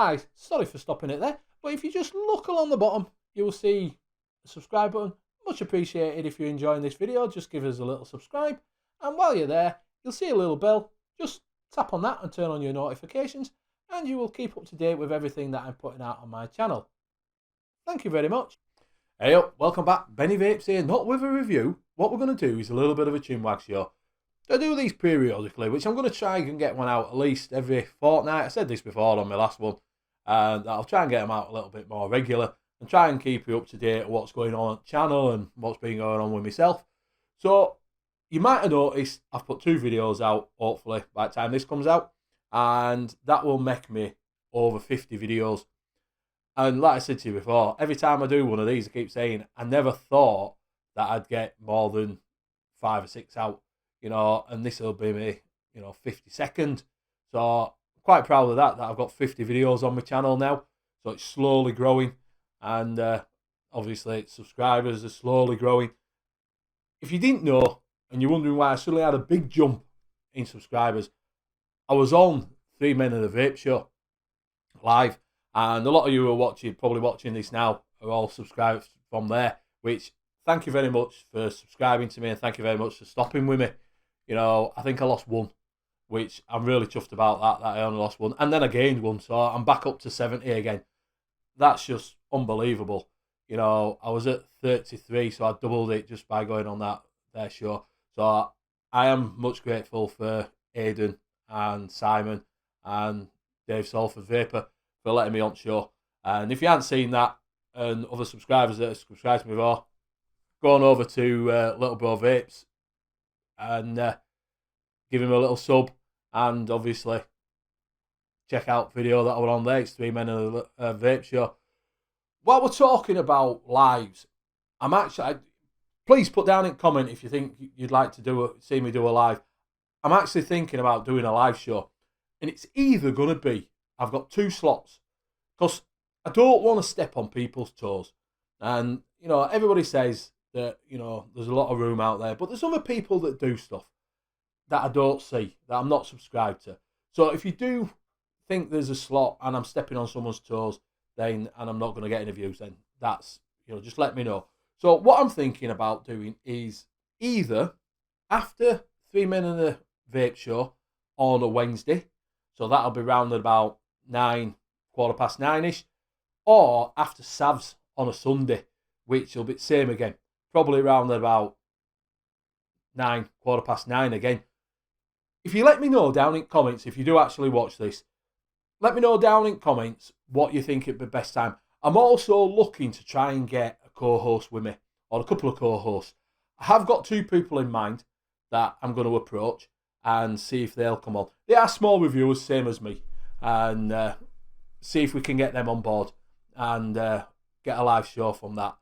Hi, sorry for stopping it there, but if you just look along the bottom, you will see a subscribe button. Much appreciated if you're enjoying this video. Just give us a little subscribe. And while you're there, you'll see a little bell. Just tap on that and turn on your notifications, and you will keep up to date with everything that I'm putting out on my channel. Thank you very much. Hey up, welcome back. Benny Vapes here, not with a review. What we're going to do is a little bit of a chinwag show. I do these periodically, which I'm going to try and get one out at least every fortnight. I said this before on my last one, and I'll try and get them out a little bit more regular and try and keep you up to date with what's going on at the channel and what's been going on with myself. So you might have noticed I've put 2 videos out, hopefully, by the time this comes out, and that will make me over 50 videos. And like I said to you before, every time I do one of these, I keep saying I never thought that I'd get more than 5 or 6 out, you know, and this will be me, you know, 52nd. So I'm quite proud of that I've got 50 videos on my channel now. So it's slowly growing, and obviously subscribers are slowly growing. If you didn't know and you're wondering why I suddenly had a big jump in subscribers, I was on 3 Men and a Vape Show live, and a lot of you are probably watching this now, are all subscribed from there, which thank you very much for subscribing to me, and thank you very much for stopping with me. You know, I think I lost 1, which I'm really chuffed about that I only lost 1, and then I gained 1, so I'm back up to 70 again. That's just unbelievable. You know, I was at 33, so I doubled it just by going on their show. So I am much grateful for Aidan and Simon and Dave Salford Vapor for letting me on show. And if you haven't seen that, and other subscribers that have subscribed to me before, go on over to Little Bro Vapes and give him a little sub, and obviously check out video that I was on there. It's 3 Men and a Vape Show. While we're talking about lives, please put down in comment if you think you'd like to see me do a live. I'm actually thinking about doing a live show, and it's either going to be, I've got 2 slots, because I don't want to step on people's toes. And, you know, everybody says that, you know, there's a lot of room out there, but there's other people that do stuff that I don't see, that I'm not subscribed to. So if you do think there's a slot and I'm stepping on someone's toes, then, and I'm not going to get any views, then that's, you know, just let me know. So what I'm thinking about doing is either after 3 Men and a Vape Show on a Wednesday, so that'll be round at about 9, 9:15ish, or after Savs on a Sunday, which will be the same again, probably around at about 9, 9:15 again. If you let me know down in comments, if you do actually watch this, let me know down in comments what you think it'd be best time. I'm also looking to try and get a co-host with me, or a couple of co-hosts. I have got 2 people in mind that I'm going to approach and see if they'll come on. They are small reviewers, same as me, and see if we can get them on board and get a live show from that.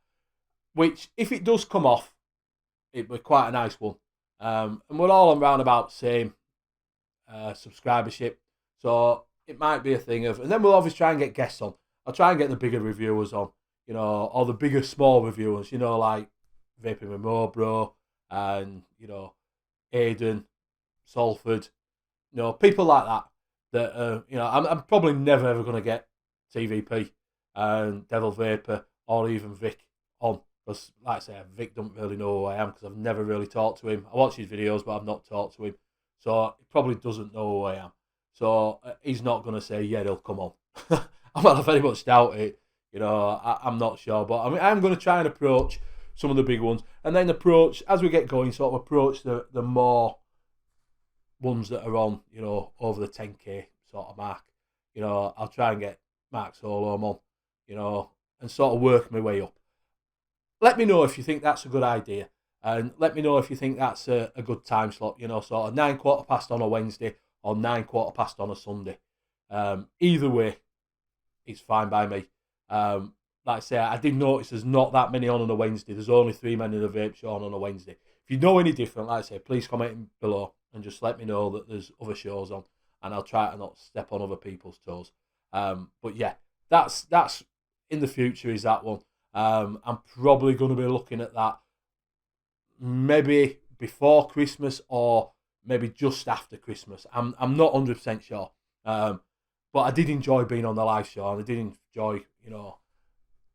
Which, if it does come off, it'd be quite a nice one. And we're all around about same subscribership, so it might be a thing of, and then we'll obviously try and get guests on. I'll try and get the bigger reviewers on, you know, or the bigger small reviewers, you know, like Vaping with Mo Bro and, you know, Aidan, Salford, you know, people like that, you know, I'm probably never ever going to get TVP and Devil Vapor or even Vic on, because like I say, Vic doesn't really know who I am because I've never really talked to him. I watch his videos, but I've not talked to him, so he probably doesn't know who I am. So he's not going to say, yeah, he'll come on. I very much doubt it. You know, I'm not sure. But I mean, I'm going to try and approach some of the big ones. And then approach, as we get going, sort of approach the more ones that are on, you know, over the 10k sort of mark. You know, I'll try and get Mark Solom on, you know, and sort of work my way up. Let me know if you think that's a good idea. And let me know if you think that's a good time slot, you know, sort of 9 quarter-past on a Wednesday or 9 quarter-past on a Sunday. Either way, it's fine by me. Like I say, I did notice there's not that many on a Wednesday. There's only 3 Men in a Vape Show on a Wednesday. If you know any different, like I say, please comment below and just let me know that there's other shows on, and I'll try to not step on other people's toes. But yeah, that's in the future is that one. I'm probably going to be looking at that maybe before Christmas or maybe just after Christmas. I'm not 100% sure. But I did enjoy being on the live show, and I did enjoy, you know,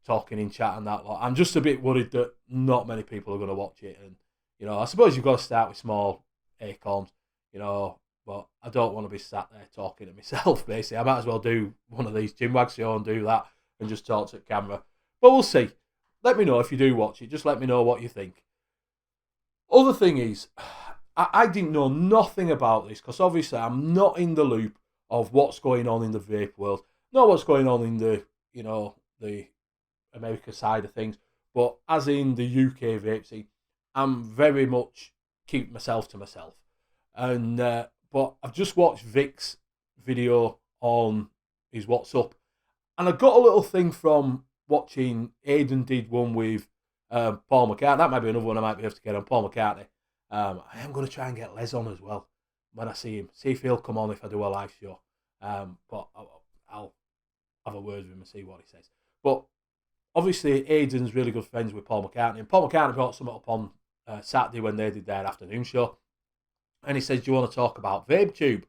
talking in chat and that lot. I'm just a bit worried that not many people are going to watch it. And, you know, I suppose you've got to start with small acorns, you know, but I don't want to be sat there talking to myself, basically. I might as well do one of these chinwag show and do that and just talk to the camera. But we'll see. Let me know if you do watch it. Just let me know what you think. Other thing is, I didn't know nothing about this because obviously I'm not in the loop of what's going on in the vape world, not what's going on in the, you know, the America side of things, but as in the UK vape scene, I'm very much keep myself to myself. And but I've just watched Vic's video on his What's Up, and I got a little thing from watching Aiden did one with Paul McCartney. That might be another one I might be able to get on Paul McCartney. I am going to try and get Les on as well when I see him. See if he'll come on if I do a live show. But I'll have a word with him and see what he says. But obviously, Aiden's really good friends with Paul McCartney. And Paul McCartney brought something up on Saturday when they did their afternoon show. And he says, do you want to talk about vapetube?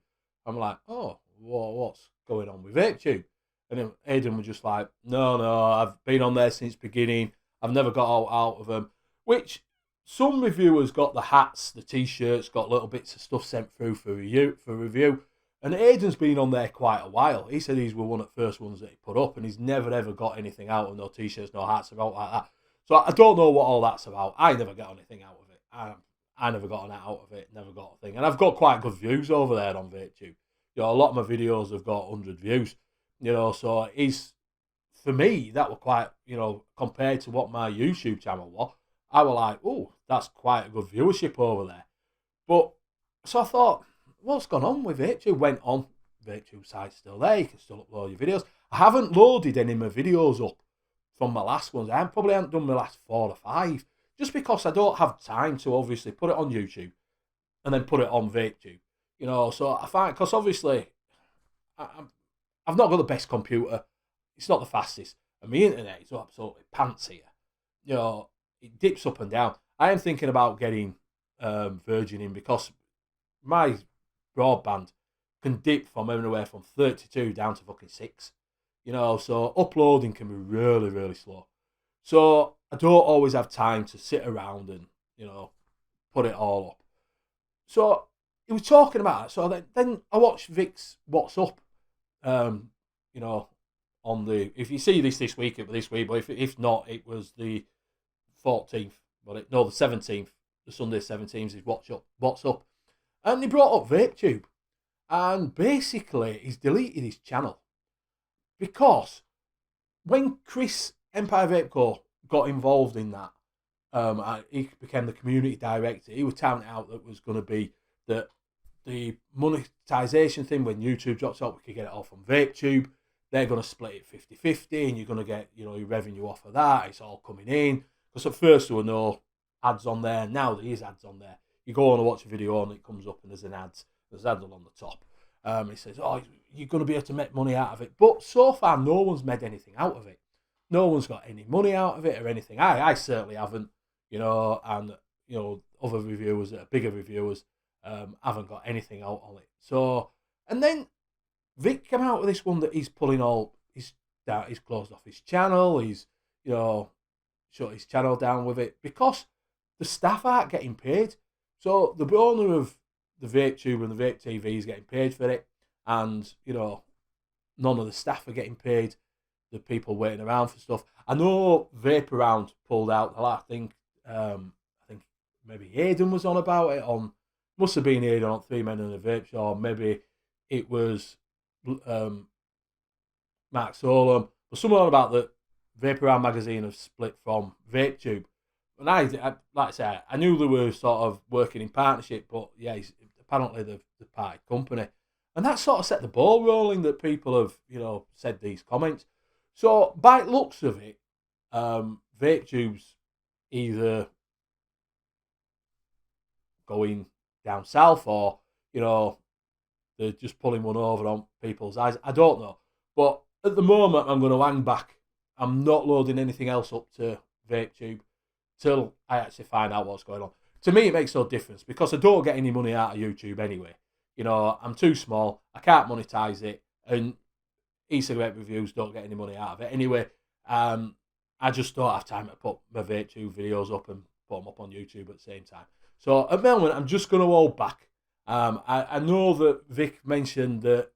I'm like, oh, what's going on with vapetube? And then Aiden was just like, no, I've been on there since beginning. I've never got out of them. Which some reviewers got the hats, the T-shirts, got little bits of stuff sent through for review. And Aiden's been on there quite a while. He said these were one of the first ones that he put up, and he's never ever got anything out of no T-shirts, no hats about like that. So I don't know what all that's about. I never got anything out of it. I never got an out of it, never got a thing. And I've got quite good views over there on VapeTube. You know, a lot of my videos have got 100 views. You know, so for me, that were quite, you know, compared to what my YouTube channel was, I was like, oh, that's quite a good viewership over there. But, so I thought, what's gone on with VapeTube? Went on, VapeTube site's still there, you can still upload your videos. I haven't loaded any of my videos up from my last ones. I probably haven't done my last 4 or 5, just because I don't have time to obviously put it on YouTube and then put it on VapeTube. You know, so I find, because obviously, I've not got the best computer. It's not the fastest. And my internet is absolutely pants here. You know, it dips up and down. I am thinking about getting Virgin in because my broadband can dip from anywhere from 32 down to fucking 6. You know, so uploading can be really, really slow. So I don't always have time to sit around and, you know, put it all up. So he was talking about it. So then I watched Vic's What's Up. You know, on the, if you see this week, it was this week, but if not, it was the 14th, the 17th, the Sunday 17th is What's Up. And he brought up VapeTube. And basically, he's deleted his channel. Because when Chris, Empire Vape Co, got involved in that, he became the community director, he was touting out that was going to be that the monetization thing, when YouTube drops out, we could get it all from VapeTube. They're going to split it 50-50, and you're going to get, you know, your revenue off of that. It's all coming in. Because at first there were no ads on there. Now there is ads on there. You go on and watch a video and it comes up and there's an ad. There's ads on the top. It says, oh, you're going to be able to make money out of it. But so far, no one's made anything out of it. No one's got any money out of it or anything. I certainly haven't, you know, and, you know, other reviewers that are bigger reviewers haven't got anything out on it. So, and then Vic came out with this one that he's pulling all, he's closed off his channel, he's, you know, shut his channel down with it because the staff aren't getting paid. So the owner of the VapeTube and the Vape TV is getting paid for it, and, you know, none of the staff are getting paid. The people waiting around for stuff. I know Vape Around pulled out. I think maybe Aiden was on about it. Must have been Aiden on 3 Men and a Vape Show. Maybe it was Mark Solom. But someone on about that Vape Around magazine have split from VapeTube. And I like I said, I knew they were sort of working in partnership, but yeah, apparently the party company. And that sort of set the ball rolling that people have, you know, said these comments. So by the looks of it, VapeTube's either going down south or, you know, they're just pulling one over on people's eyes. I don't know. But at the moment, I'm going to hang back. I'm not loading anything else up to VapeTube till I actually find out what's going on. To me, it makes no difference because I don't get any money out of YouTube anyway. You know, I'm too small. I can't monetize it. And e-cigarette reviews don't get any money out of it. Anyway, I just don't have time to put my vapetube videos up and put them up on YouTube at the same time. So at the moment, I'm just going to hold back. I know that Vic mentioned that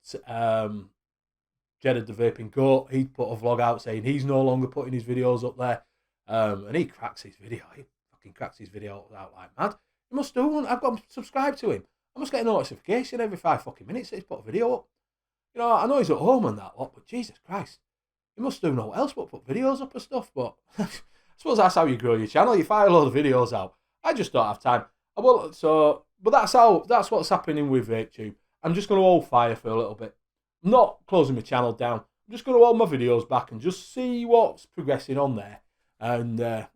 Jeddah the Vaping Goat, he'd put a vlog out saying he's no longer putting his videos up there. And he cracks his video. He fucking cracks his video out like mad. He must do one. I've got to subscribe to him. I must get a notification every 5 fucking minutes that he's put a video up. You know, I know he's at home and that lot, but Jesus Christ. He must do no else but put videos up and stuff. But I suppose that's how you grow your channel. You fire a load of videos out. I just don't have time. But that's what's happening with VapeTube. I'm just going to hold fire for a little bit. I'm not closing my channel down. I'm just going to hold my videos back and just see what's progressing on there and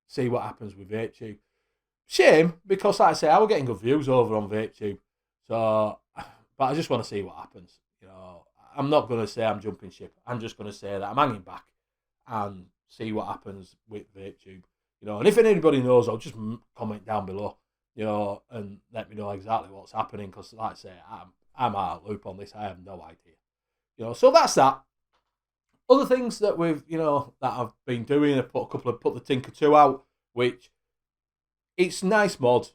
see what happens with VapeTube. Shame, because like I say, I was getting good views over on VapeTube. So, but I just want to see what happens. You know, I'm not going to say I'm jumping ship. I'm just going to say that I'm hanging back and see what happens with VapeTube. You know, and if anybody knows, I'll just comment down below. You know, and let me know exactly what's happening. Because, like I say, I'm out of loop on this. I have no idea. You know, so that's that. Other things that that I've been doing. I put the Tinker 2 out, which it's nice mod,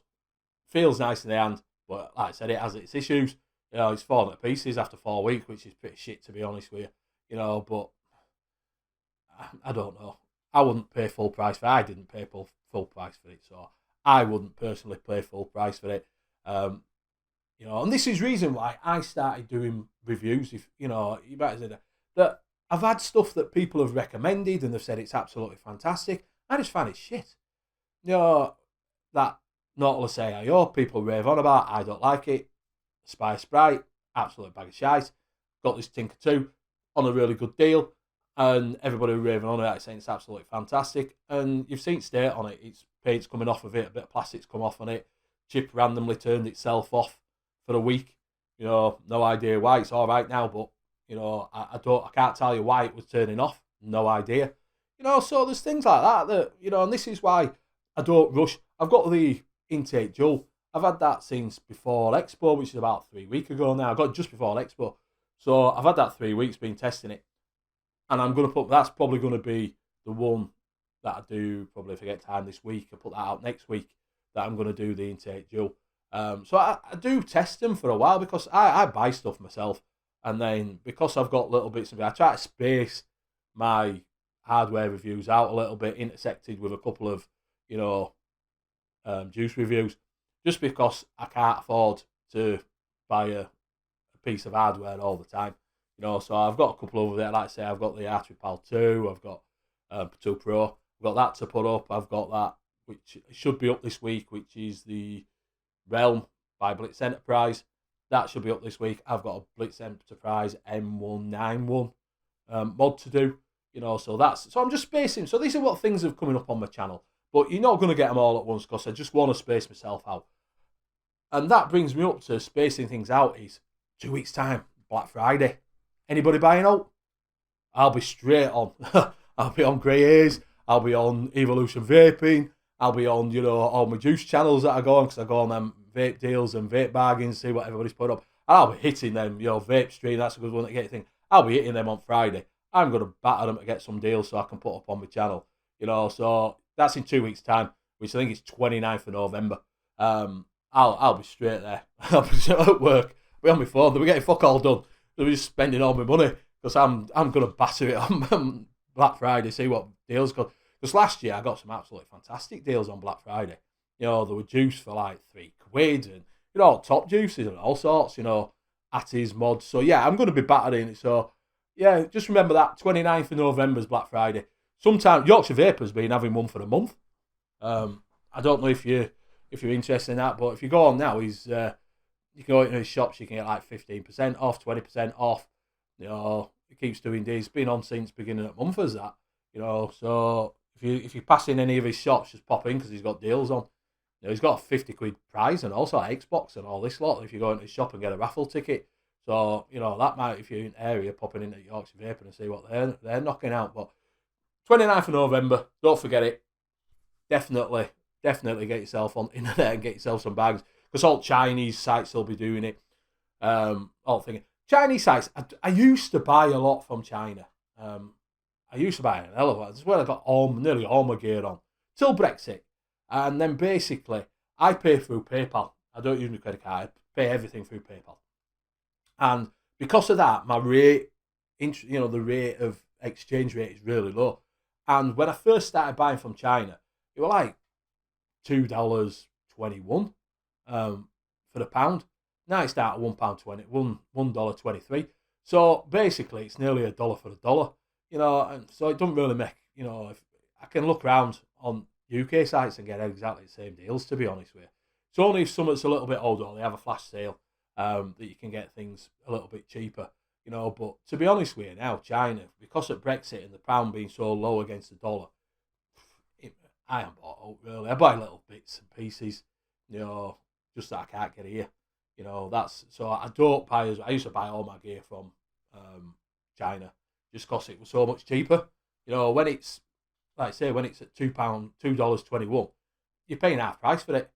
feels nice in the hand, but like I said, it has its issues. You know, it's falling to pieces after 4 weeks, which is pretty shit to be honest with you. You know, but I don't know. I wouldn't pay full price for it. I didn't pay full price for it, so I wouldn't personally pay full price for it. You know, and this is the reason why I started doing reviews. If you know, you might say that I've had stuff that people have recommended and they've said it's absolutely fantastic. I just find it shit. You know, that Nautilus AIO, people rave on about. I don't like it. Spy Sprite, absolute bag of shite. Got this Tinker 2 on a really good deal, and everybody raving on it, saying it's absolutely fantastic. And you've seen state on it. It's paint's coming off of it, a bit of plastic's come off on it. Chip randomly turned itself off for a week. You know, no idea why. It's all right now, but you know, I can't tell you why it was turning off. No idea. You know, so there's things like that you know, and this is why I don't rush. I've got the intake dual. I've had that since before Expo, which is about 3 weeks ago now. I got it just before Expo. So I've had that 3 weeks, been testing it. And I'm going to that's probably going to be the one that I do, probably if I get time this week. I'll put that out next week, that I'm going to do the intake dual. So I do test them for a while because I buy stuff myself. And then because I've got little bits of it, I try to space my hardware reviews out a little bit, intersected with a couple of, you know, juice reviews, just because I can't afford to buy a piece of hardware all the time. You know, so I've got a couple over there. Like I say, I've got the R-Pal 2, I've got 2 Pro, I've got that to put up. I've got that, which should be up this week, which is the Realm by Blitz Enterprise. That should be up this week. I've got a Blitz Enterprise M191 mod to do. You know, so I'm just spacing. So these are what things are coming up on my channel. But you're not going to get them all at once because I just want to space myself out. And that brings me up to spacing things out is 2 weeks' time, Black Friday. Anybody buying out? I'll be straight on. I'll be on Grey Haze. I'll be on Evolution Vaping. I'll be on, you know, all my juice channels that I go on because I go on them vape deals and vape bargains, see what everybody's put up. And I'll be hitting them, you know, Vape Stream, that's a good one to get thing. I'll be hitting them on Friday. I'm going to batter them to get some deals so I can put up on my channel. You know, so that's in 2 weeks' time, which I think is 29th of November. I'll be straight there. I'll be at work. I'll be on my phone. We're getting fuck all done. They're just spending all my money because I'm going to batter it on Black Friday, see what deals got. Because last year I got some absolutely fantastic deals on Black Friday. You know, there were juice for like £3 and, you know, top juices and all sorts, you know, Atties, mods. So yeah, I'm going to be battering it. So yeah, just remember that 29th of November is Black Friday. Sometimes Yorkshire Vapor's been having one for a month. I don't know if you're interested in that, but if you go on now, you can go into his shops, you can get like 15% off, 20% off. You know, he keeps doing these. It's been on since beginning of month as that. You know, so if you pass in any of his shops, just pop in because he's got deals on. You know, he's got a £50 prize and also Xbox and all this lot if you go into his shop and get a raffle ticket. So, you know, that might, if you're in the area, popping into Yorkshire Vapor and see what they're knocking out. But 29th of November, don't forget it. Definitely get yourself on internet and get yourself some bags. Because all Chinese sites will be doing it. All thinking. Chinese sites, I used to buy a lot from China. I used to buy an hell of a lot. That's where I got nearly all my gear on. Till Brexit. And then basically, I pay through PayPal. I don't use my credit card. I pay everything through PayPal. And because of that, my rate, the rate of exchange rate is really low. And when I first started buying from China, it was like $2.21 for the pound. Now it's down at £1.20, $1.23. So basically, it's nearly $1 for the dollar. And so it doesn't really make, if I can look around on UK sites and get exactly the same deals, to be honest with you. It's only if something's a little bit older or they have a flash sale that you can get things a little bit cheaper, But to be honest with you now, China, because of Brexit and the pound being so low against the dollar, I haven't bought out really. I buy little bits and pieces, just that I can't get here. So I don't buy I used to buy all my gear from China just because it was so much cheaper. When it's, like I say, when it's at $2.21, you're paying half price for it.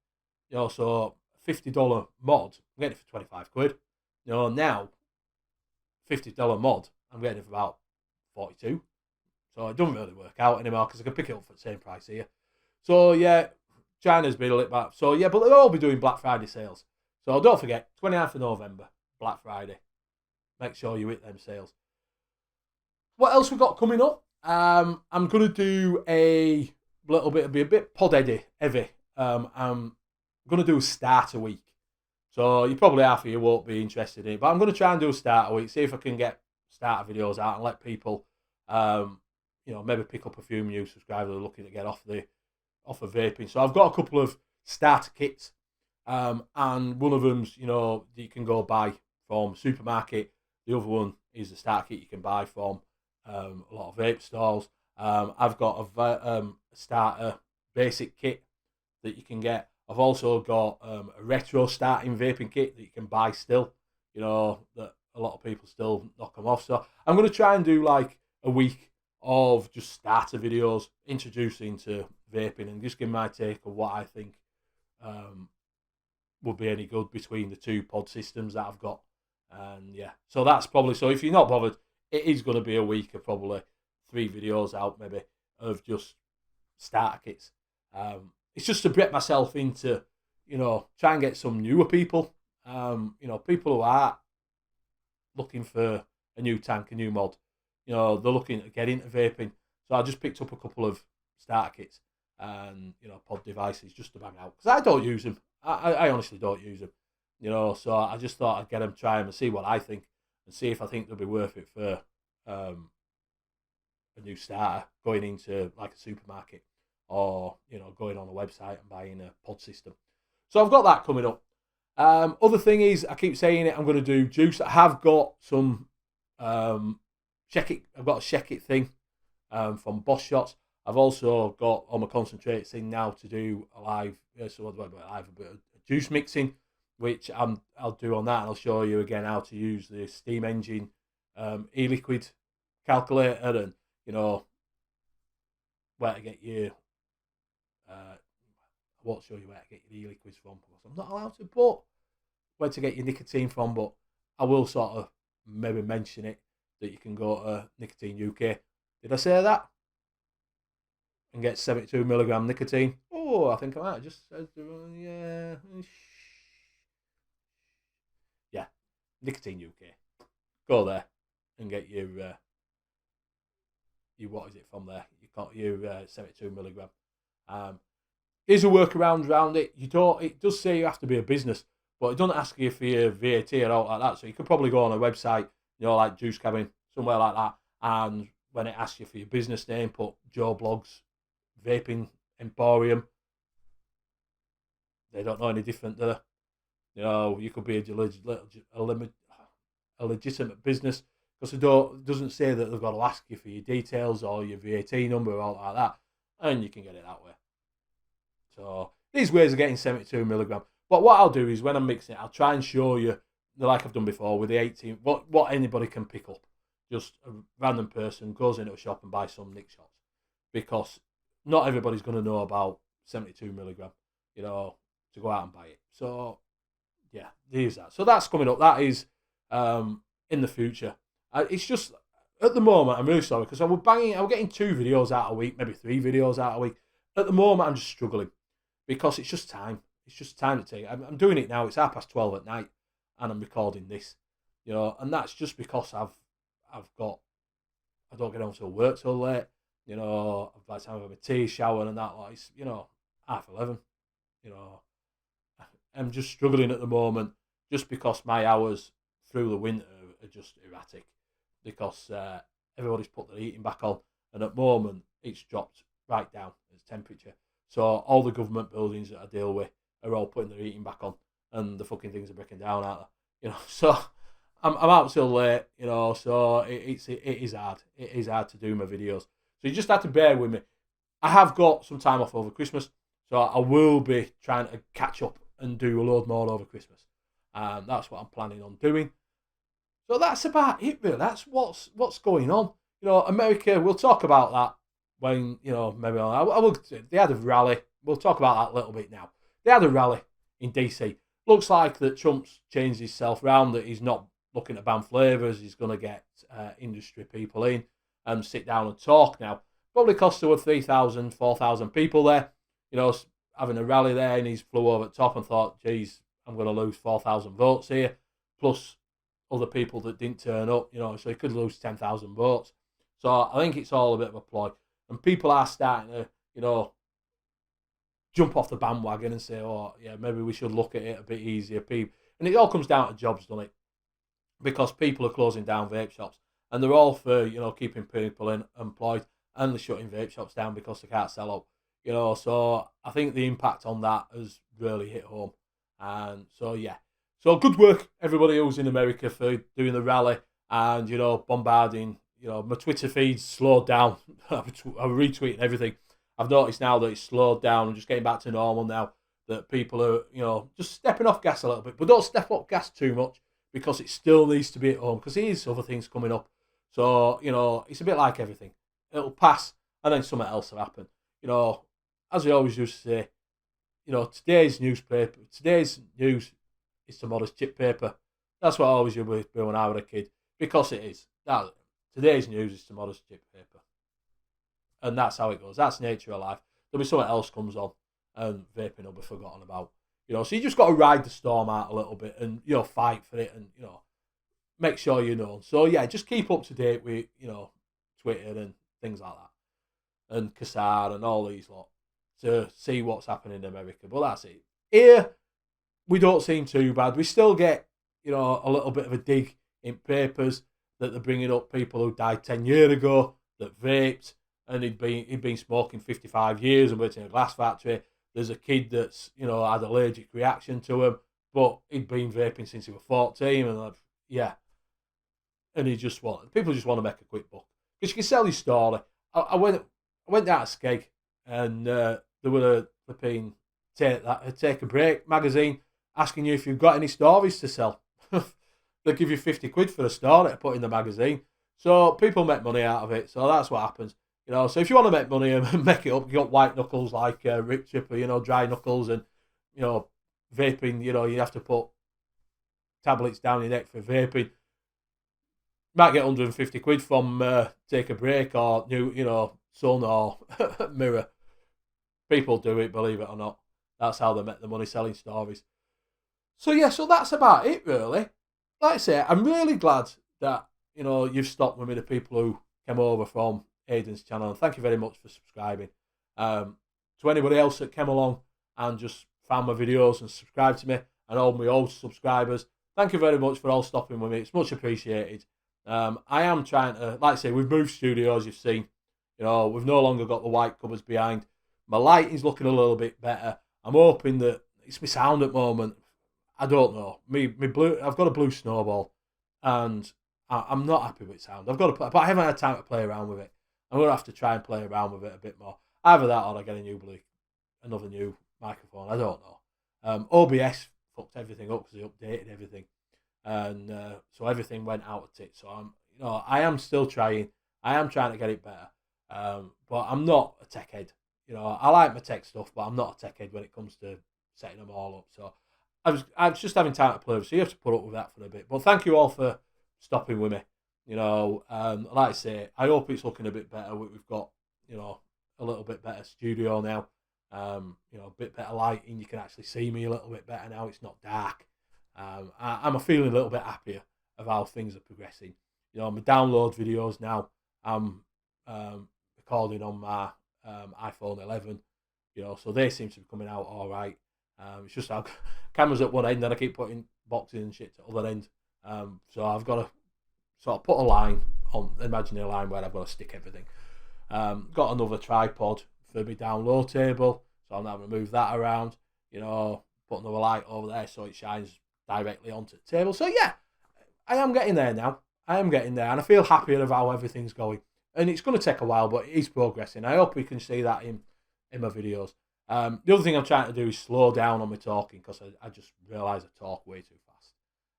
So $50 mod, I'm getting it for 25 quid. Now, $50 mod, I'm getting it for about 42. So it doesn't really work out anymore because I can pick it up for the same price here. So yeah, China's been a little back. So yeah, but they'll all be doing Black Friday sales. So don't forget, 29th of November, Black Friday. Make sure you hit them sales. What else we got coming up? I'm going to do a little bit, be a bit pod heavy. I'm going to do a starter week. So you probably half of you won't be interested in it, but I'm going to try and do a starter week, see if I can get starter videos out and let people, maybe pick up a few new subscribers who are looking to get off of vaping. So I've got a couple of starter kits, and one of them's, that you can go buy from supermarket. The other one is a starter kit you can buy from a lot of vape stalls. I've got a starter basic kit that you can get. I've also got a retro starting vaping kit that you can buy still, that a lot of people still knock them off. So I'm going to try and do like a week of just starter videos introducing to vaping and just give my take of what I think would be any good between the two pod systems that I've got. And yeah, so that's probably, so if you're not bothered, it is going to be a week of probably 3 videos out maybe of just starter kits. It's just to get myself into, try and get some newer people, people who are looking for a new tank, a new mod. They're looking to get into vaping. So I just picked up a couple of starter kits and, pod devices just to bang out. Because I don't use them. I honestly don't use them. So I just thought I'd get them, try them and see what I think. And see if I think they'll be worth it for a new starter going into like a supermarket. Or, going on a website and buying a pod system. So I've got that coming up. Other thing is, I keep saying it, I'm going to do juice. I have got some Check It. I've got a Check It thing from Boss Shots. I've also got on my concentrate thing now to do a live, live a bit of juice mixing, which I'll do on that, and I'll show you again how to use the steam engine e-liquid calculator, and where to get your I won't show you where to get your e-liquids from because I'm not allowed to, but where to get your nicotine from, but I will sort of maybe mention it that you can go to Nicotine UK. Did I say that? And get 72mg nicotine. Oh, I think I might have just said, yeah, Nicotine UK. Go there and get your what is it from there? You got your 72mg. Here's a workaround around it. It does say you have to be a business, but it doesn't ask you for your VAT or all like that. So you could probably go on a website, like Juice Cabin, somewhere like that, and when it asks you for your business name, put Joe Blogs Vaping Emporium. They don't know any different, do they? You could be a legitimate business because it doesn't say that they've got to ask you for your details or your VAT number or all like that, and you can get it that way. So these ways of getting 72mg. But what I'll do is when I'm mixing it, I'll try and show you, like I've done before with the 18, what anybody can pick up. Just a random person goes into a shop and buys some Nick shots, because not everybody's going to know about 72mg, to go out and buy it. So yeah, there's that. So that's coming up. That is in the future. It's just, at the moment, I'm really sorry, because I was getting 2 videos out a week, maybe 3 videos out a week. At the moment, I'm just struggling, because it's just time. It's just time to take. I'm doing it now. It's 12:30 at night, and I'm recording this, and that's just because I don't get home till work till late, by the time I have my tea, shower, and that, like, it's, 11:30, I'm just struggling at the moment, just because my hours through the winter are just erratic, because everybody's put their heating back on, and at the moment it's dropped right down as temperature. So all the government buildings that I deal with are all putting their heating back on, and the fucking things are breaking down, aren't they? So I'm out till late, so it is hard. It is hard to do my videos. So you just have to bear with me. I have got some time off over Christmas, so I will be trying to catch up and do a load more over Christmas. That's what I'm planning on doing. So that's about it, really. That's what's going on. America, we'll talk about that when, maybe I will. They had a rally. We'll talk about that a little bit now. They had a rally in DC. Looks like that Trump's changed himself round, that he's not looking to ban flavours. He's going to get industry people in and sit down and talk now. Probably cost there were 3,000, 4,000 people there, having a rally there, and he's flew over the top and thought, geez, I'm going to lose 4,000 votes here, plus other people that didn't turn up, so he could lose 10,000 votes. So I think it's all a bit of a ploy. And people are starting to, jump off the bandwagon and say, oh, yeah, maybe we should look at it a bit easier. And it all comes down to jobs, doesn't it? Because people are closing down vape shops, and they're all for, keeping people employed, and they're shutting vape shops down because they can't sell out. So I think the impact on that has really hit home. And so, yeah. So good work, everybody who's in America, for doing the rally and, bombarding. My Twitter feed's slowed down. I'm retweeting everything. I've noticed now that it's slowed down and just getting back to normal now, that people are, just stepping off gas a little bit. But don't step up gas too much, because it still needs to be at home, because there is other things coming up. So, it's a bit like everything. It'll pass, and then something else will happen. As we always used to say, today's news is tomorrow's chip paper. That's what I always used to be when I was a kid, because it is. Today's news is tomorrow's chip paper. And that's how it goes. That's nature of life. There'll be something else comes on, and vaping will be forgotten about. So you just got to ride the storm out a little bit, and, fight for it, and, make sure you know. So, yeah, just keep up to date with, Twitter and things like that, and Kassar and all these lot, to see what's happening in America. But that's it. Here, we don't seem too bad. We still get, a little bit of a dig in papers that they're bringing up people who died 10 years ago that vaped, and he'd been smoking 55 years and worked in a glass factory. There's a kid that's, had allergic reaction to him, but he'd been vaping since he was 14, and yeah. And people just want to make a quick buck, because you can sell your story. I went down to Skeg, and there were a flipping Take a Break magazine asking you if you've got any stories to sell. They give you 50 quid for a story to put in the magazine. So people make money out of it. So that's what happens. So if you want to make money and make it up, you got white knuckles like Rip Chipper, dry knuckles, and, vaping, you have to put tablets down your neck for vaping. Might get 150 quid from Take a Break or Sun or Mirror. People do it, believe it or not. That's how they make the money, selling stories. So yeah, so that's about it, really. Like I say, I'm really glad that, you've stopped with me, the people who came over from Aidan's channel, and thank you very much for subscribing. To anybody else that came along and just found my videos and subscribed to me, and all my old subscribers, thank you very much for all stopping with me. It's much appreciated. I am trying to, like I say, we've moved studios, you've seen. We've no longer got the white cupboards behind. My lighting's looking a little bit better. I'm hoping that it's my sound at the moment. I don't know. I've got a blue snowball, and I'm not happy with sound. But I haven't had time to play around with it. I'm gonna have to try and play around with it a bit more. Either that, or I get another new microphone. I don't know. OBS fucked everything up because they updated everything, and so everything went out of tit. So I am still trying. I am trying to get it better, but I'm not a tech head. I like my tech stuff, but I'm not a tech head when it comes to setting them all up. So I was just having time to play, so you have to put up with that for a bit. But thank you all for stopping with me. You know, like I say, I hope it's looking a bit better. We've got, you know, a little bit better studio now. You know, a bit better lighting. You can actually see me a little bit better now. It's not dark. I'm feeling a little bit happier of how things are progressing. You know, my download videos now, I'm recording on my iPhone 11. You know, so they seem to be coming out all right. It's just how cameras at one end, and I keep putting boxes and shit at the other end. So I've got to sort of put a line on, imaginary line where I've got to stick everything. Got another tripod for my down low table, so I'm now going to move that around. You know, put another light over there so it shines directly onto the table. So yeah, I am getting there now. I am getting there, and I feel happier of how everything's going. And it's going to take a while, but it is progressing. I hope we can see that in my videos. The other thing I'm trying to do is slow down on my talking, because I just realise I talk way too fast.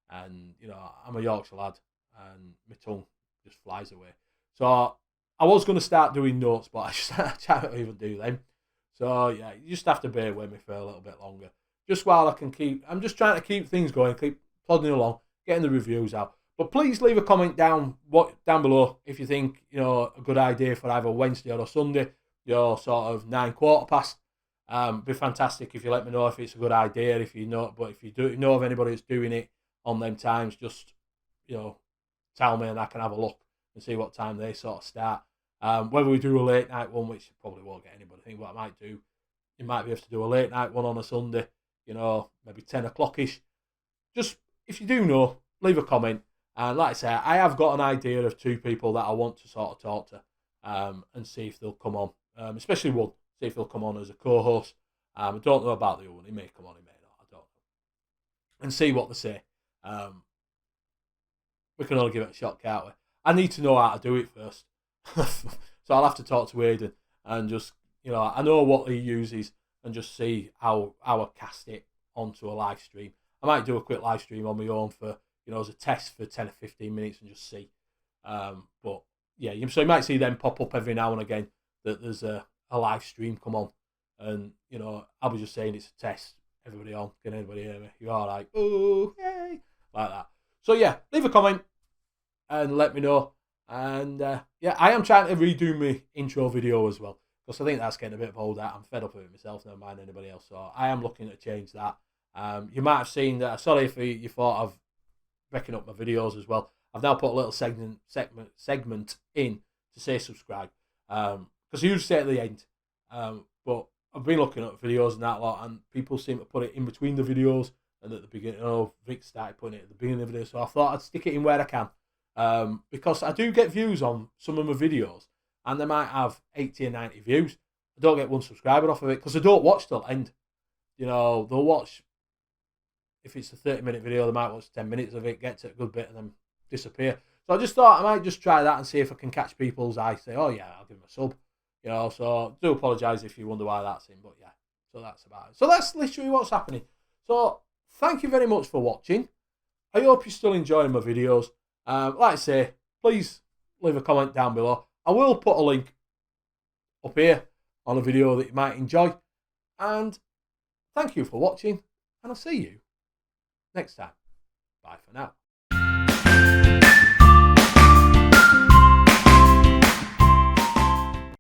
And, you know, I'm a Yorkshire lad, and my tongue just flies away. So I was going to start doing notes, but I can't even do them. So yeah, you just have to bear with me for a little bit longer. Just while I can I'm just trying to keep things going, keep plodding along, getting the reviews out. But please leave a comment down below if you think, you know, a good idea for either Wednesday or a Sunday, you know, sort of 9 quarter past. Be fantastic if you let me know if it's a good idea. If you know, but if you do know of anybody that's doing it on them times, just, you know, tell me and I can have a look and see what time they sort of start. Whether we do a late night one, which probably won't get anybody, I think what I might do, you might be able to do a late night one on a Sunday, you know, maybe 10 o'clock-ish. Just, if you do know, leave a comment. And like I say, I have got an idea of 2 people that I want to sort of talk to and see if they'll come on, especially one, see if they'll come on as a co-host. I don't know about the other one. He may come on, he may not, I don't know. And see what they say. We can only give it a shot, can't we? I need to know how to do it first. So I'll have to talk to Aidan and just, you know, I know what he uses and just see how I cast it onto a live stream. I might do a quick live stream on my own for, you know, as a test for 10 or 15 minutes and just see. But yeah, so you might see them pop up every now and again that there's a live stream come on. And, you know, I'll be just saying it's a test. Everybody on. Can anybody hear me? You all right? Oh, yay. Like that. So yeah, leave a comment and let me know. And yeah, I am trying to redo my intro video as well, because I think that's getting a bit of old out. I'm fed up with it myself, never mind anybody else. So I am looking to change that. You might have seen that. Sorry if you thought of breaking up my videos as well. I've now put a little segment in to say subscribe, because I usually say at the end. But I've been looking at videos and that lot, and people seem to put it in between the videos and at the beginning. Oh, Vic started putting it at the beginning of the video, so I thought I'd stick it in where I can. Because I do get views on some of my videos, and they might have 80 or 90 views. I don't get 1 subscriber off of it, because I don't watch till the end. You know, they'll watch, if it's a 30-minute video, they might watch 10 minutes of it, get to a good bit, and then disappear. So I just thought I might just try that and see if I can catch people's eye. Say, oh yeah, I'll give them a sub. You know, so I do apologise if you wonder why that's in, but yeah, so that's about it. So that's literally what's happening. So thank you very much for watching. I hope you're still enjoying my videos. Like I say, please leave a comment down below. I will put a link up here on a video that you might enjoy. And thank you for watching, and I'll see you next time. Bye for now.